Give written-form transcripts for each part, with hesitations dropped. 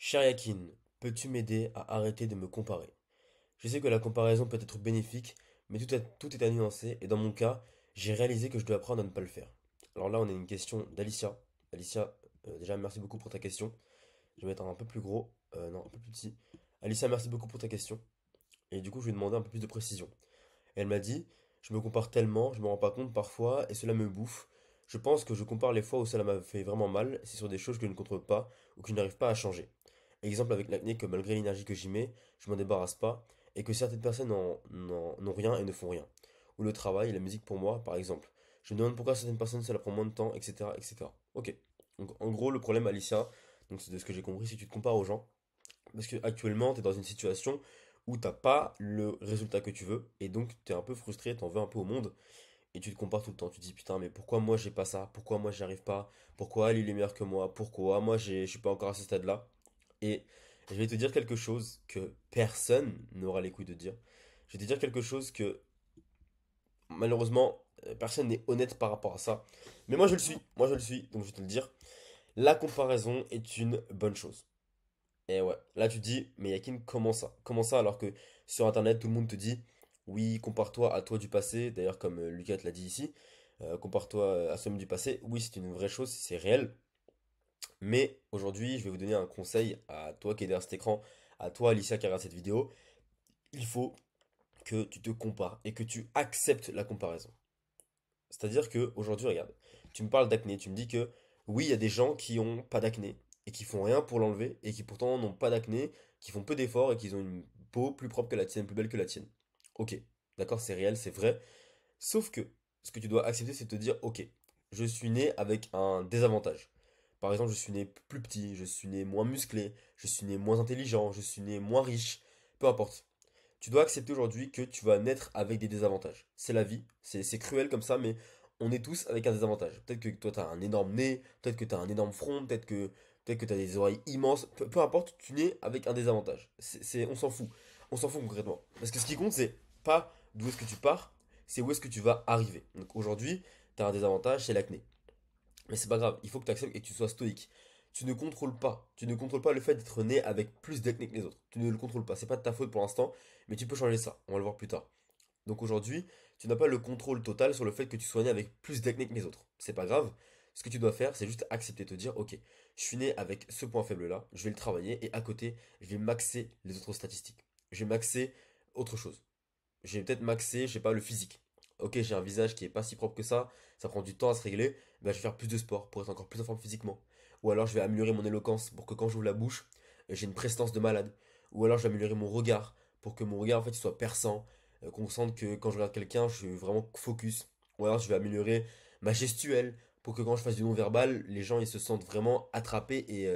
Cher Yakin, peux-tu m'aider à arrêter de me comparer? Je sais que la comparaison peut être bénéfique, mais tout est à nuancer, et dans mon cas, j'ai réalisé que je dois apprendre à ne pas le faire. Alors là, on a une question d'Alicia. Alicia, déjà, merci beaucoup pour ta question. Je vais mettre un peu plus gros, non, un peu plus petit. Alicia, merci beaucoup pour ta question. Et du coup, je lui ai demandé un peu plus de précision. Elle m'a dit, je me compare tellement, je me rends pas compte parfois, et cela me bouffe. Je pense que je compare les fois où cela m'a fait vraiment mal, c'est sur des choses que je ne contrôle pas, ou que je n'arrive pas à changer. Exemple avec l'acné, que malgré l'énergie que j'y mets, je m'en débarrasse pas, et que certaines personnes n'ont rien et ne font rien. Ou le travail, la musique pour moi, par exemple. Je me demande pourquoi certaines personnes, ça leur prend moins de temps, etc., etc. Ok. Donc en gros, le problème, Alicia, donc c'est de ce que j'ai compris, c'est que tu te compares aux gens, parce que actuellement, tu es dans une situation où t'as pas le résultat que tu veux, et donc tu es un peu frustré, t'en veux un peu au monde, et tu te compares tout le temps. Tu te dis putain, mais pourquoi moi j'ai pas ça? Pourquoi moi j'y arrive pas? Pourquoi elle il est meilleur que moi? Pourquoi moi je suis pas encore à ce stade-là? Et je vais te dire quelque chose que personne n'aura les couilles de dire. Je vais te dire quelque chose que malheureusement personne n'est honnête par rapport à ça. Mais moi je le suis, donc je vais te le dire. La comparaison est une bonne chose. Et ouais, là tu te dis, mais Yakin, comment ça? Comment ça alors que sur internet tout le monde te dit, oui, compare-toi à toi du passé, d'ailleurs comme Lucas te l'a dit ici, compare-toi à soi-même du passé, oui c'est une vraie chose, c'est réel, mais aujourd'hui je vais vous donner un conseil à toi qui est derrière cet écran, à toi Alicia qui regarde cette vidéo, il faut que tu te compares et que tu acceptes la comparaison. C'est-à-dire que aujourd'hui, regarde, tu me parles d'acné, tu me dis que oui, il y a des gens qui ont pas d'acné et qui font rien pour l'enlever et qui pourtant n'ont pas d'acné, qui font peu d'efforts et qui ont une peau plus propre que la tienne, plus belle que la tienne. Ok, d'accord, c'est réel, c'est vrai. Sauf que ce que tu dois accepter, c'est de te dire, ok, je suis né avec un désavantage. Par exemple, je suis né plus petit, je suis né moins musclé, je suis né moins intelligent, je suis né moins riche, peu importe. Tu dois accepter aujourd'hui que tu vas naître avec des désavantages. C'est la vie, c'est cruel comme ça, mais on est tous avec un désavantage. Peut-être que toi, tu as un énorme nez, peut-être que tu as un énorme front, peut-être que tu as des oreilles immenses. Peu importe, tu nais avec un désavantage. On s'en fout. On s'en fout concrètement. Parce que ce qui compte, c'est pas d'où est-ce que tu pars, c'est où est-ce que tu vas arriver. Donc aujourd'hui, tu as un désavantage, c'est l'acné. Mais c'est pas grave, il faut que tu acceptes et que tu sois stoïque. Tu ne contrôles pas. Tu ne contrôles pas le fait d'être né avec plus d'acné que les autres. Tu ne le contrôles pas. C'est pas de ta faute pour l'instant, mais tu peux changer ça. On va le voir plus tard. Donc aujourd'hui, tu n'as pas le contrôle total sur le fait que tu sois né avec plus d'acné que les autres. C'est pas grave. Ce que tu dois faire, c'est juste accepter, te dire, ok, je suis né avec ce point faible là, je vais le travailler et à côté, je vais maxer les autres statistiques. Je vais maxer autre chose. Je vais peut-être maxer, je sais pas, le physique. Ok, j'ai un visage qui est pas si propre que ça prend du temps à se régler, ben, je vais faire plus de sport pour être encore plus en forme physiquement. Ou alors je vais améliorer mon éloquence pour que quand j'ouvre la bouche, j'ai une prestance de malade. Ou alors je vais améliorer mon regard pour que mon regard en fait il soit perçant, qu'on sente que quand je regarde quelqu'un, je suis vraiment focus. Ou alors je vais améliorer ma gestuelle pour que quand je fasse du non-verbal, les gens ils se sentent vraiment attrapés et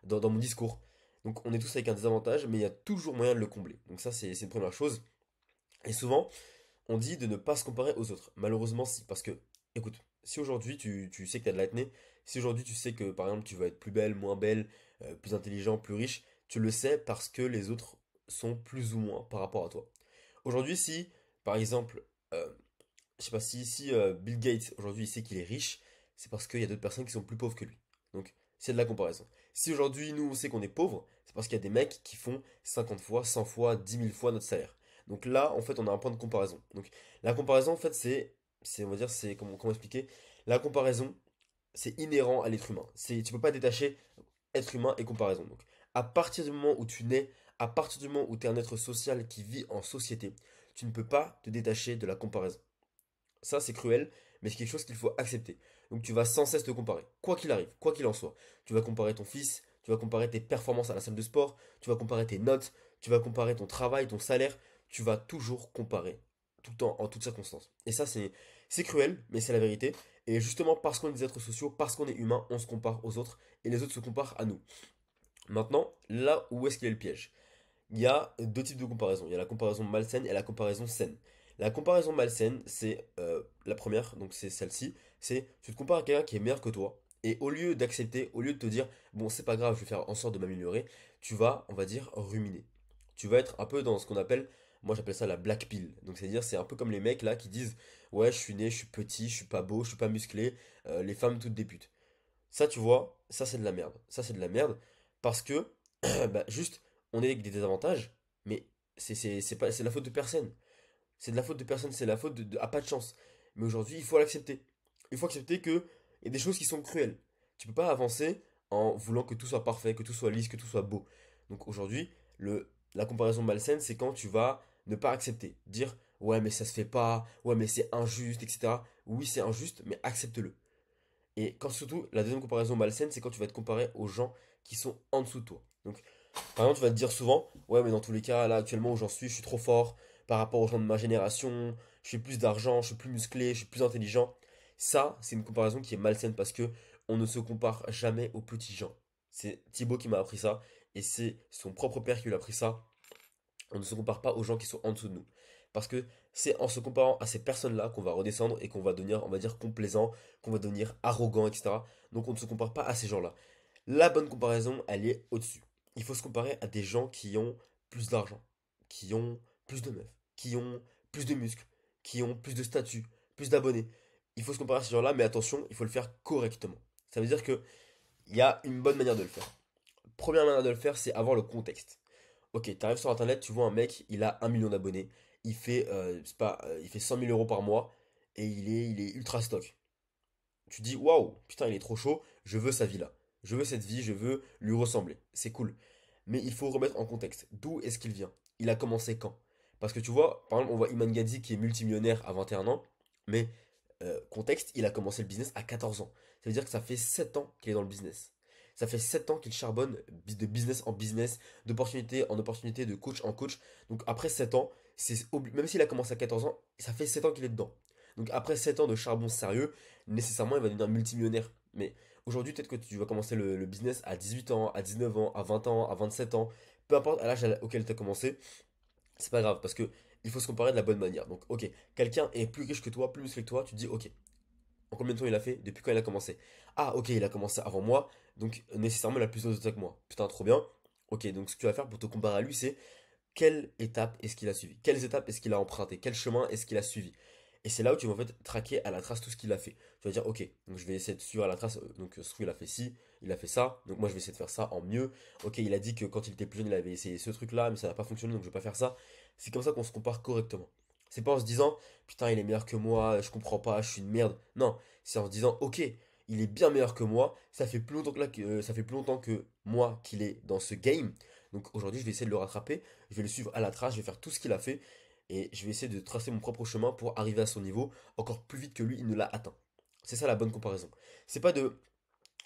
dans mon discours. Donc on est tous avec un désavantage, mais il y a toujours moyen de le combler. Donc ça c'est une première chose. Et souvent, on dit de ne pas se comparer aux autres. Malheureusement, si. Parce que, écoute, si aujourd'hui tu sais que tu as de l'acné, si aujourd'hui tu sais que par exemple tu vas être plus belle, plus intelligent, plus riche, tu le sais parce que les autres sont plus ou moins par rapport à toi. Aujourd'hui, si par exemple, je sais pas si Bill Gates aujourd'hui il sait qu'il est riche, c'est parce qu'il y a d'autres personnes qui sont plus pauvres que lui. Donc c'est de la comparaison. Si aujourd'hui nous on sait qu'on est pauvre, c'est parce qu'il y a des mecs qui font 50 fois, 100 fois, 10 000 fois notre salaire. Donc là en fait on a un point de comparaison. Donc la comparaison en fait on va dire c'est comment expliquer? La comparaison c'est inhérent à l'être humain. Tu peux pas détacher être humain et comparaison. Donc à partir du moment où tu nais, à partir du moment où tu es un être social qui vit en société, tu ne peux pas te détacher de la comparaison. Ça, c'est cruel, mais c'est quelque chose qu'il faut accepter. Donc tu vas sans cesse te comparer, quoi qu'il arrive, quoi qu'il en soit. Tu vas comparer ton fils, tu vas comparer tes performances à la salle de sport, tu vas comparer tes notes, tu vas comparer ton travail, ton salaire, tu vas toujours comparer, tout le temps, en toutes circonstances. Et ça, c'est cruel, mais c'est la vérité. Et justement, parce qu'on est des êtres sociaux, parce qu'on est humain, on se compare aux autres, et les autres se comparent à nous. Maintenant, là où est-ce qu'il y a le piège? Il y a deux types de comparaison. Il y a la comparaison malsaine et la comparaison saine. La comparaison malsaine, c'est la première, donc c'est celle-ci, c'est tu te compares à quelqu'un qui est meilleur que toi, et au lieu d'accepter, au lieu de te dire, bon, c'est pas grave, je vais faire en sorte de m'améliorer, tu vas, on va dire, ruminer. Tu vas être un peu dans ce qu'on appelle, moi j'appelle ça la black pill. Donc c'est-à-dire, c'est un peu comme les mecs là qui disent, ouais, je suis né, je suis petit, je suis pas beau, je suis pas musclé, les femmes toutes des putes. Ça, tu vois, ça c'est de la merde. Ça c'est de la merde parce que bah, juste, on est avec des désavantages, mais c'est pas, c'est la faute de personne. C'est de la faute de personne, c'est la faute à pas de chance. Mais aujourd'hui, il faut l'accepter. Il faut accepter que il y a des choses qui sont cruelles. Tu peux pas avancer en voulant que tout soit parfait, que tout soit lisse, que tout soit beau. Donc aujourd'hui, la comparaison malsaine, c'est quand tu vas ne pas accepter. Dire, ouais, mais ça se fait pas, ouais, mais c'est injuste, etc. Oui, c'est injuste, mais accepte-le. Et quand surtout, la deuxième comparaison malsaine, c'est quand tu vas te comparer aux gens qui sont en dessous de toi. Donc, par exemple, tu vas te dire souvent, ouais, mais dans tous les cas, là, actuellement où j'en suis, je suis trop fort par rapport aux gens de ma génération, je fais plus d'argent, je suis plus musclé, je suis plus intelligent. Ça, c'est une comparaison qui est malsaine parce que on ne se compare jamais aux petits gens. C'est Thibaut qui m'a appris ça, et c'est son propre père qui lui a appris ça. On ne se compare pas aux gens qui sont en dessous de nous. Parce que c'est en se comparant à ces personnes-là qu'on va redescendre et qu'on va devenir, on va dire, complaisant, qu'on va devenir arrogant, etc. Donc on ne se compare pas à ces gens-là. La bonne comparaison, elle est au-dessus. Il faut se comparer à des gens qui ont plus d'argent, qui ont plus de meufs, qui ont plus de muscles, qui ont plus de statut, plus d'abonnés. Il faut se comparer à ces gens-là, mais attention, il faut le faire correctement. Ça veut dire que il y a une bonne manière de le faire. Première manière de le faire, c'est avoir le contexte. Ok, t'arrives sur internet, tu vois un mec, il a 1 million d'abonnés, il fait, c'est pas, il fait 100 000 euros par mois et il est ultra stock. Tu dis, waouh, putain, il est trop chaud, je veux sa vie là. Je veux cette vie, je veux lui ressembler. C'est cool. Mais il faut remettre en contexte. D'où est-ce qu'il vient? Il a commencé quand? Parce que tu vois, par exemple, on voit Iman Gadi qui est multimillionnaire à 21 ans, mais contexte, il a commencé le business à 14 ans. Ça veut dire que ça fait 7 ans qu'il est dans le business. Ça fait 7 ans qu'il charbonne de business en business, d'opportunité en opportunité, de coach en coach. Donc après 7 ans, même s'il a commencé à 14 ans, ça fait 7 ans qu'il est dedans. Donc après 7 ans de charbon sérieux, nécessairement il va devenir multimillionnaire. Mais aujourd'hui, peut-être que tu vas commencer le business à 18 ans, à 19 ans, à 20 ans, à 27 ans, peu importe à l'âge auquel tu as commencé, c'est pas grave parce que il faut se comparer de la bonne manière. Donc, ok, quelqu'un est plus riche que toi, plus musclé que toi, tu te dis, ok, en combien de temps il a fait? Depuis quand il a commencé? Ah, ok, il a commencé avant moi, donc nécessairement il a plus de résultats que moi. Putain, trop bien. Ok, donc ce que tu vas faire pour te comparer à lui, c'est quelle étape est-ce qu'il a suivi? Quelles étapes est-ce qu'il a emprunté? Quel chemin est-ce qu'il a suivi? Et c'est là où tu vas en fait traquer à la trace tout ce qu'il a fait. Tu vas dire, ok, donc je vais essayer de suivre à la trace, donc ce qu'il a fait ci, il a fait ça, donc moi je vais essayer de faire ça en mieux. Ok, il a dit que quand il était plus jeune, il avait essayé ce truc-là, mais ça n'a pas fonctionné, donc je vais pas faire ça. C'est comme ça qu'on se compare correctement. C'est pas en se disant, putain, il est meilleur que moi, je comprends pas, je suis une merde. Non, c'est en se disant, ok, il est bien meilleur que moi, ça fait plus longtemps ça fait plus longtemps que moi qu'il est dans ce game. Donc aujourd'hui, je vais essayer de le rattraper, je vais le suivre à la trace, je vais faire tout ce qu'il a fait et je vais essayer de tracer mon propre chemin pour arriver à son niveau encore plus vite que lui, il ne l'a atteint. C'est ça la bonne comparaison. C'est pas de,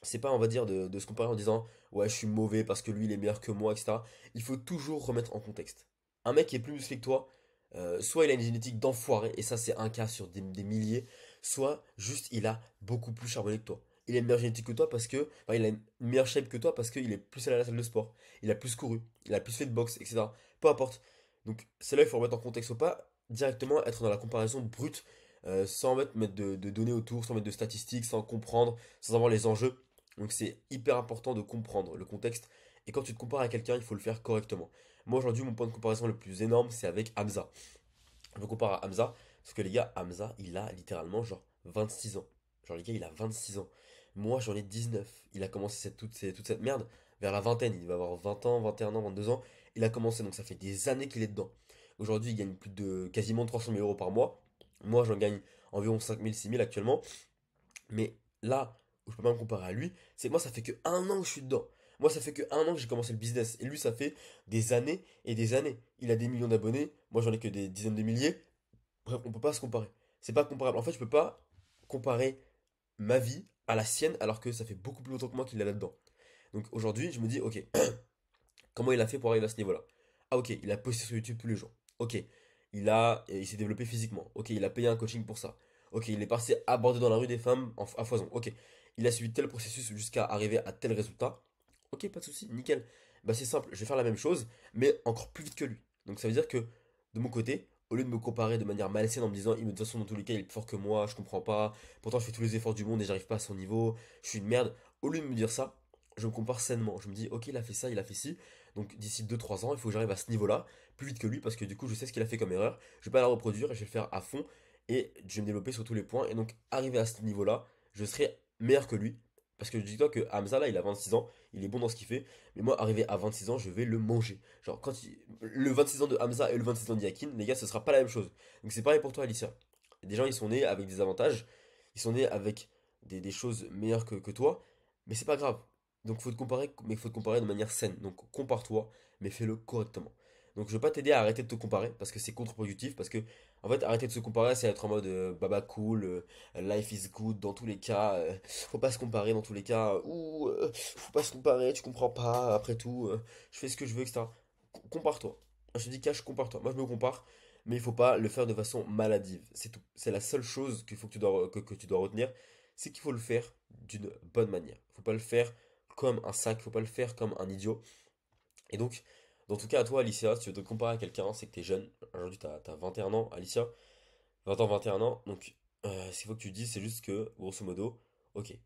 c'est pas, on va dire, de se comparer en disant ouais, je suis mauvais parce que lui il est meilleur que moi, etc. Il faut toujours remettre en contexte. Un mec qui est plus musclé que toi, soit il a une génétique d'enfoiré, et ça c'est un cas sur des milliers, soit juste il a beaucoup plus charbonné que toi. Il a une meilleure génétique que toi parce que, enfin, il a une meilleure shape que toi parce qu'il est plus allé à la salle de sport, il a plus couru, il a plus fait de boxe, etc. Peu importe. Donc c'est là il faut remettre en contexte, faut pas directement être dans la comparaison brute, sans mettre de données autour, sans mettre de statistiques, sans comprendre, sans avoir les enjeux. Donc c'est hyper important de comprendre le contexte. Et quand tu te compares à quelqu'un, il faut le faire correctement. Moi aujourd'hui, mon point de comparaison le plus énorme, c'est avec Hamza. Je me compare à Hamza, parce que les gars, Hamza, il a littéralement genre 26 ans. Genre les gars, il a 26 ans. Moi, j'en ai 19. Il a commencé toute cette merde vers la vingtaine. Il va avoir 20 ans, 21 ans, 22 ans. Il a commencé, donc ça fait des années qu'il est dedans. Aujourd'hui, il gagne plus de quasiment 300 000 euros par mois. Moi, j'en gagne environ 5 000, 6 000 actuellement. Mais là où je peux pas me comparer à lui, c'est que moi ça fait que 1 an que je suis dedans. Moi ça fait que 1 an que j'ai commencé le business. Et lui ça fait des années et des années. Il a des millions d'abonnés, moi j'en ai que des dizaines de milliers. Bref, on peut pas se comparer. C'est pas comparable. En fait, je peux pas comparer ma vie à la sienne alors que ça fait beaucoup plus longtemps que moi qu'il est là-dedans. Donc aujourd'hui, je me dis, ok, comment il a fait pour arriver à ce niveau-là? Ah ok, il a posté sur YouTube tous les jours. Ok, il s'est développé physiquement. Ok, il a payé un coaching pour ça. Ok, il est passé aborder dans la rue des femmes à foison. Ok, il a suivi tel processus jusqu'à arriver à tel résultat. Ok, pas de souci, nickel. Bah c'est simple, je vais faire la même chose, mais encore plus vite que lui. Donc ça veut dire que de mon côté, au lieu de me comparer de manière malsaine en me disant, de toute façon dans tous les cas il est plus fort que moi, je comprends pas, pourtant je fais tous les efforts du monde et j'arrive pas à son niveau, je suis une merde. Au lieu de me dire ça, je me compare sainement. Je me dis, ok, il a fait ça, il a fait ci. Donc d'ici 2 3 ans, il faut que j'arrive à ce niveau-là, plus vite que lui, parce que du coup, je sais ce qu'il a fait comme erreur. Je vais pas la reproduire et je vais le faire à fond. Et je vais me développer sur tous les points. Et donc, arriver à ce niveau-là, je serai meilleur que lui. Parce que dis-toi que Hamza, là, il a 26 ans, il est bon dans ce qu'il fait, mais moi, arrivé à 26 ans, je vais le manger. Genre, le 26 ans de Hamza et le 26 ans de Yakin, les gars, ce sera pas la même chose. Donc c'est pareil pour toi, Alicia. Des gens, ils sont nés avec des avantages, ils sont nés avec des choses meilleures que toi, mais c'est pas grave. Donc faut te comparer, mais faut te comparer de manière saine. Donc compare-toi, mais fais-le correctement. Donc je vais pas t'aider à arrêter de te comparer, parce que c'est contre-productif, parce que, en fait, arrêter de se comparer, c'est être en mode baba cool, life is good dans tous les cas, faut pas se comparer dans tous les cas, ou faut pas se comparer, tu comprends pas, après tout, je fais ce que je veux, etc. Compare-toi. Je te dis cash, compare-toi. Moi je me compare, mais il faut pas le faire de façon maladive. C'est tout. C'est la seule chose qu'il faut que que tu dois retenir, c'est qu'il faut le faire d'une bonne manière. Faut pas le faire comme un sac, faut pas le faire comme un idiot. Et donc, dans tout cas, à toi, Alicia, si tu veux te comparer à quelqu'un, c'est que t'es jeune. Aujourd'hui, t'as 21 ans, Alicia. 20 ans, 21 ans. Donc, ce qu'il faut que tu dises, c'est juste que, grosso modo, ok,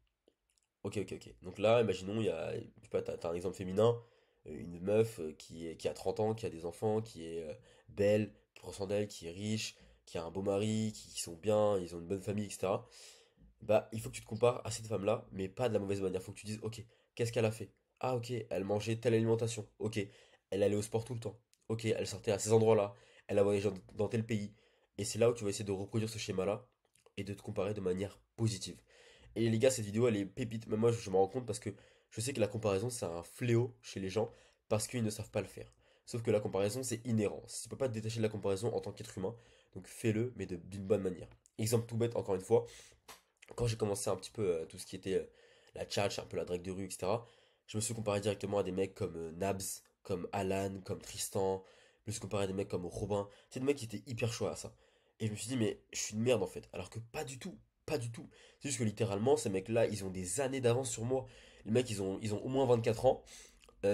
ok. Donc là, imaginons, il y a, je sais pas, t'as un exemple féminin, une meuf qui a 30 ans, qui a des enfants, qui est belle, qui prend soin d'elle, qui est riche, qui a un beau mari, qui sont bien, ils ont une bonne famille, etc. Bah, il faut que tu te compares à cette femme-là, mais pas de la mauvaise manière. Il faut que tu dises, ok, qu'est-ce qu'elle a fait? Ah, ok, elle mangeait telle alimentation. Ok, elle allait au sport tout le temps. Ok, elle sortait à ces endroits-là. Elle a voyagé dans tel pays. Et c'est là où tu vas essayer de reproduire ce schéma-là et de te comparer de manière positive. Et les gars, cette vidéo, elle est pépite. Mais moi, je me rends compte parce que je sais que la comparaison, c'est un fléau chez les gens parce qu'ils ne savent pas le faire. Sauf que la comparaison, c'est inhérent. Tu peux pas te détacher de la comparaison en tant qu'être humain. Donc fais-le, mais d'une bonne manière. Exemple tout bête, encore une fois, quand j'ai commencé un petit peu tout ce qui était la tchatch, un peu la drague de rue, etc., je me suis comparé directement à des mecs comme Nabs, comme Alan, comme Tristan. Je me suis comparé à des mecs comme Robin. C'est des mecs qui étaient hyper chauds à ça. Et je me suis dit, mais je suis une merde en fait. Alors que pas du tout. Pas du tout. C'est juste que littéralement, ces mecs-là, ils ont des années d'avance sur moi. Les mecs, ils ont au moins 24 ans.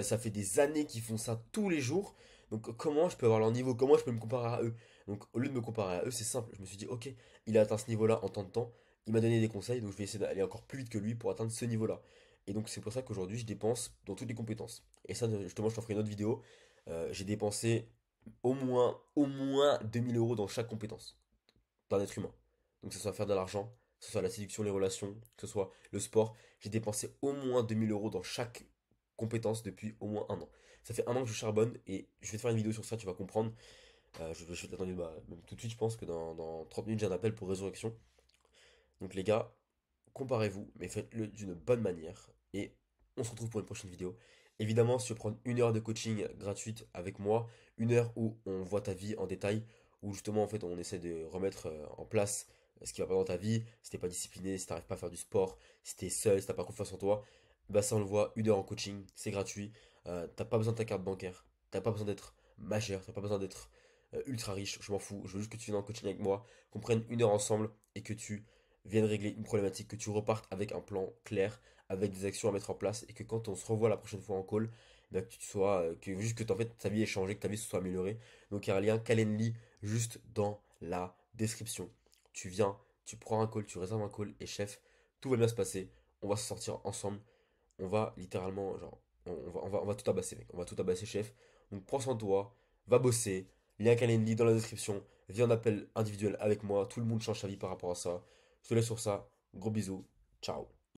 Ça fait des années qu'ils font ça tous les jours. Donc comment je peux avoir leur niveau? Comment je peux me comparer à eux? Donc au lieu de me comparer à eux, c'est simple. Je me suis dit, ok, il a atteint ce niveau-là en tant de temps. Il m'a donné des conseils, donc je vais essayer d'aller encore plus vite que lui pour atteindre ce niveau-là. Et donc c'est pour ça qu'aujourd'hui, je dépense dans toutes les compétences. Et ça, justement, je t'en ferai une autre vidéo. J'ai dépensé au moins 2000 € dans chaque compétence d'un être humain. Donc que ce soit faire de l'argent, que ce soit la séduction, les relations, que ce soit le sport. J'ai dépensé au moins 2000 € dans chaque compétence depuis au moins un an. Ça fait un an que je charbonne et je vais te faire une vidéo sur ça, tu vas comprendre. Je vais t'attendre même tout de suite, je pense que dans 30 minutes j'ai un appel pour résurrection. Donc les gars, comparez-vous, mais faites-le d'une bonne manière. Et on se retrouve pour une prochaine vidéo. Évidemment, si tu veux prendre une heure de coaching gratuite avec moi, une heure où on voit ta vie en détail, où justement en fait on essaie de remettre en place ce qui va pas dans ta vie, si t'es pas discipliné, si t'arrives pas à faire du sport, si t'es seul, si t'as pas confiance en toi, bah ça on le voit, une heure en coaching, c'est gratuit. T'as pas besoin de ta carte bancaire, t'as pas besoin d'être majeur, t'as pas besoin d'être ultra riche, je m'en fous, je veux juste que tu viennes en coaching avec moi, qu'on prenne une heure ensemble et que tu viennes régler une problématique, que tu repartes avec un plan clair, avec des actions à mettre en place et que quand on se revoit la prochaine fois en call, bah, que tu sois, que juste que en fait ta vie ait changé, que ta vie se soit améliorée. Donc il y a un lien Calendly juste dans la description. Tu viens, tu prends un call, tu réserves un call et chef, tout va bien se passer. On va se sortir ensemble. On va littéralement, genre, on va tout tabasser, mec. On va tout tabasser, chef. Donc prends soin de toi, va bosser. Lien Calendly dans la description. Viens en appel individuel avec moi. Tout le monde change sa vie par rapport à ça. Je te laisse sur ça. Gros bisous. Ciao.